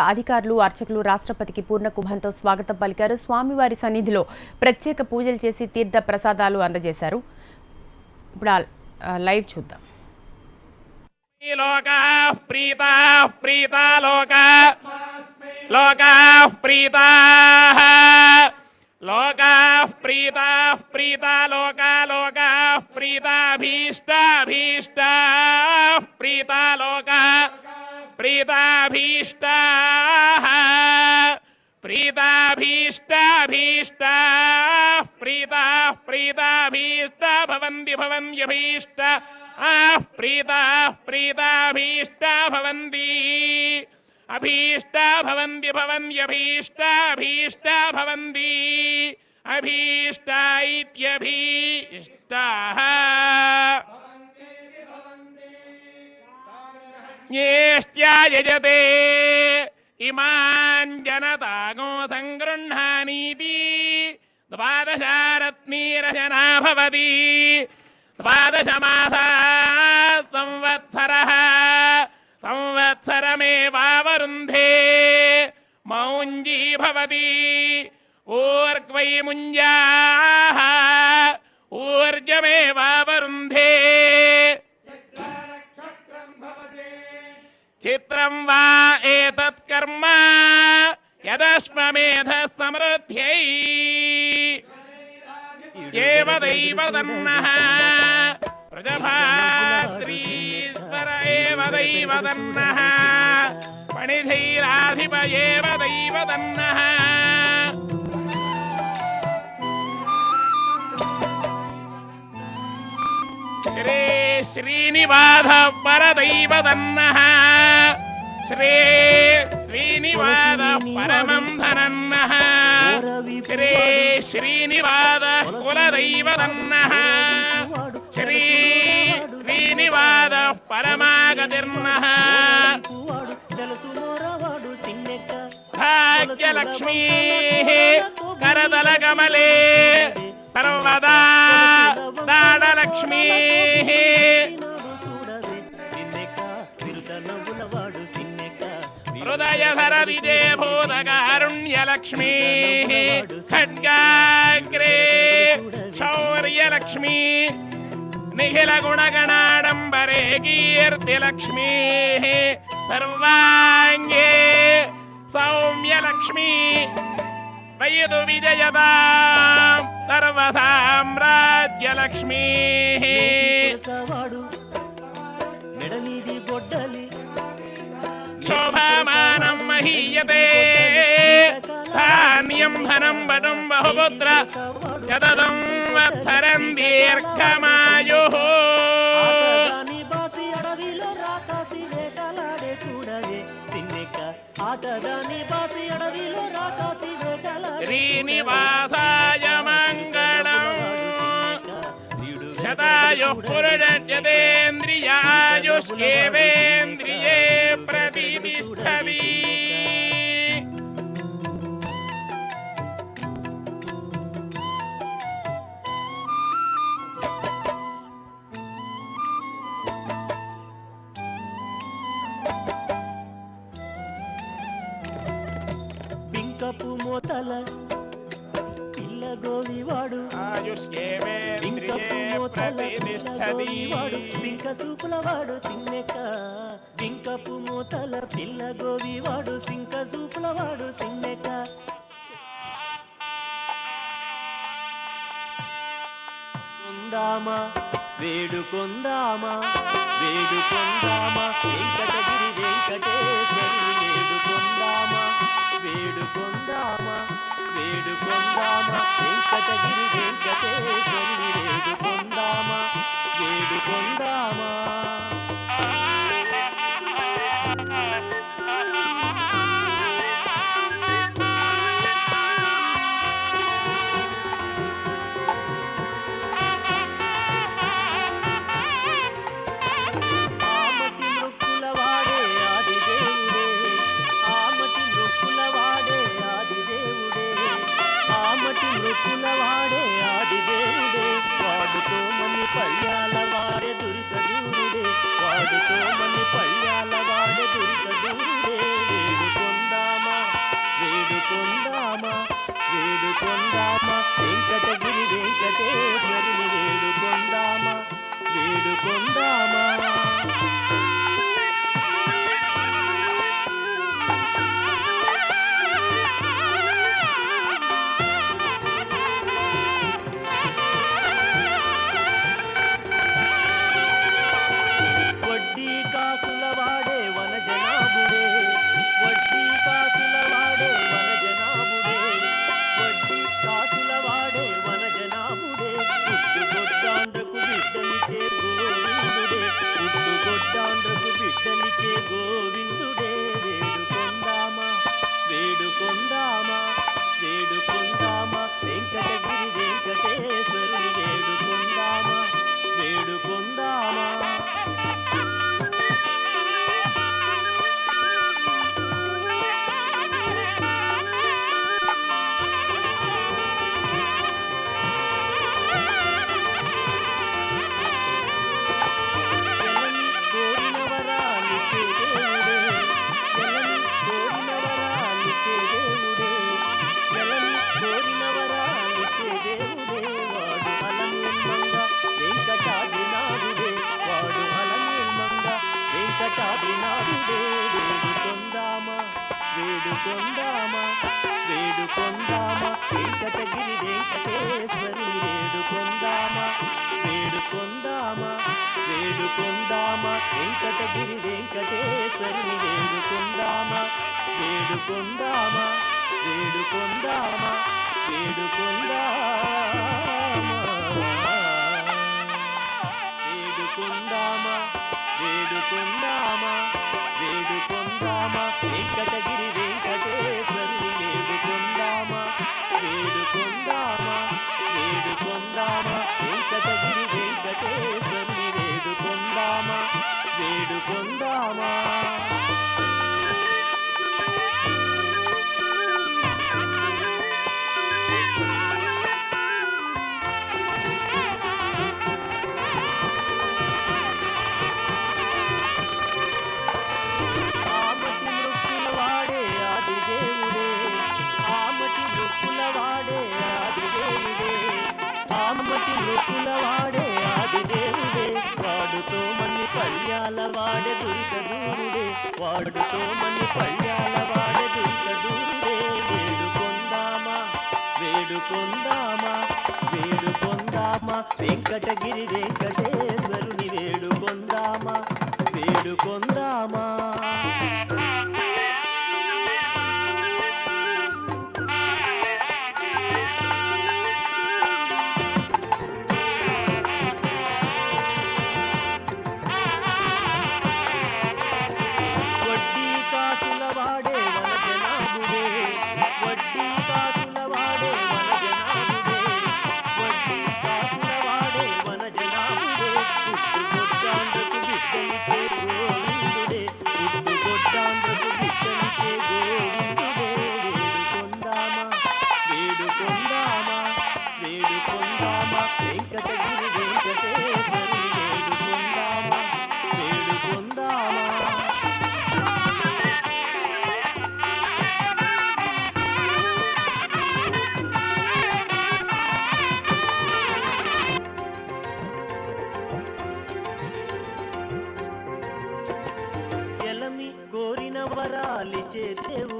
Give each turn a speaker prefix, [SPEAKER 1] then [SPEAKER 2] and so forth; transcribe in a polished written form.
[SPEAKER 1] అధికారులు అర్చకులు రాష్ట్రపతికి పూర్ణ కుంభంతో స్వాగతం పలికారు. స్వామివారి సన్నిధిలో ప్రత్యేక పూజలు చేసి తీర్థ ప్రసాదాలు అందజేశారు. ఇప్పుడు లైవ్ చూద్దాం.
[SPEAKER 2] प्रीताभीष्टाः प्रीताभीष्टाभीष्टा प्रीताः प्रीताभीष्टा भवन्ति भवन्त्यभीष्टा प्रीताः प्रीताभीष्टा भवन्ति अभीष्टा भवन्ति भवन्त्यभीष्टा भीष्टा भवन्ति अभीष्टा इत्यभीष्टाः येष्ट्यायजते इमान् जनतागो सङ्गृह्णानीति द्वादशारत्नीरशना भवति द्वादशमासा संवत्सरः संवत्सरमेवावरुन्धे मौञ्जी भवति ऊर्ग्वै मुञ्जाः ऊर्जमेवावरुन्धे चित्रं वा एतत् कर्म यदश्वमेधः समृद्ध्यै एव दैवतन्नः प्रजभाद्रीश्वर एव दैवतन्नः पणिधैराधिप एव दैवतन्नः श्री श्रीनिवास परदैवतन्नः श्री श्रीनिवास परमं धनन्नः श्री श्रीनिवास कुलदैवतन्नः श्री श्रीनिवास परमागतिर्नः भाग्यलक्ष्मीः करतलकमले सर्वदा दाडलक्ष्मीः हृदयधरदिजे भूतकारुण्यलक्ष्मीः खड्गाग्रे शौर्यलक्ष्मी निखिलगुणगणाडम्बरे कीर्तिलक्ष्मीः सर्वाङ्गे सौम्यलक्ष्मी वयदु विजयतां सर्वसाम्राज्यलक्ष्मीः शोभामानं महीयते धान्यं धनं वटं बहुपुत्र शततं वत्सरं दीर्घमायुः श्रीनिवासाय मङ्गलम् शतायुः पुरुषयतेन्द्रियायुष्येवेन्द्रिये प्रतिष्ठति
[SPEAKER 3] బింకపు మోతల పిల్ల గోవివాడు
[SPEAKER 2] ఆయుష్యేవేంద్రియే ప్రతిష్ఠతి
[SPEAKER 3] సింక సూపులవాడు సిన్నెక్క బింకపు మోతల పిల్ల గోవివాడు సింక సూపులవాడు సిన్నెక్క కొందామా వేడుకొందామా వేడుకొందామా వెంకటగిరి వెంకటేశ్వరుని వేడుకొందామా వేడుకొందామా వేడుకొందామా వెంకటగిరి వెంకటేశ్వరుని వేడుకొందామా వేడుకొందామా మృక్కులవాడే ఆదిదేవుడే వేడుకొందామా వడ్డీ కాసుల వాడే వనజనాభుడే వడ్డీ కాసుల వాడే వనజనాభుడే వడ్డీ కాసుల వాడే వనజనాభుడే పుట్టుగొడ్డాండ్రకు బిడ్డలిచే గోవిందుడే పుట్టుగొడ్డాండ్రకు బిడ్డలిచే గోవిందుడే వేడుకొందామా వేడుకొందామా వేడుకొందామా వెంకటగిరి వెంకటేశ్వరుని వేడుకొందామా వేడుకొందామా వేడుకొందామా వేడుకొందామా వెంకటగిరి వెంకటేశ్వరుని వేడుకొందామా వేడుకొందామా వేడుకొందామా వెంకటగిరి వెంకటేశ్వరుని వేడుకొందామా వేడుకొందామా వేడుకొందామా వేడుకొందామా వేడుకొందామా వేడుకొందామా వేడుకొందామా వెంకటగిరి వెంకటేశ్వరుని వేడుకొందామా వేడుకొందామా వేడుకొందామా వెంకటగిరి వెంకటేశ్వరుని వేడుకొందామా వేడుకొందామా వాడే ఆదిదేవుడే వాడుతో మన్ని పళ్యాల వాడే దురిత దూరుడే వాడుతో మన్ని పళ్యాల వాడే దురిత దూరుడే వేడుకొందామా వేడుకొందామా వేడుకొందామా వెంకటగిరి వెంకటేశ్వరుని వేడుకొందామా వేడుకొందామా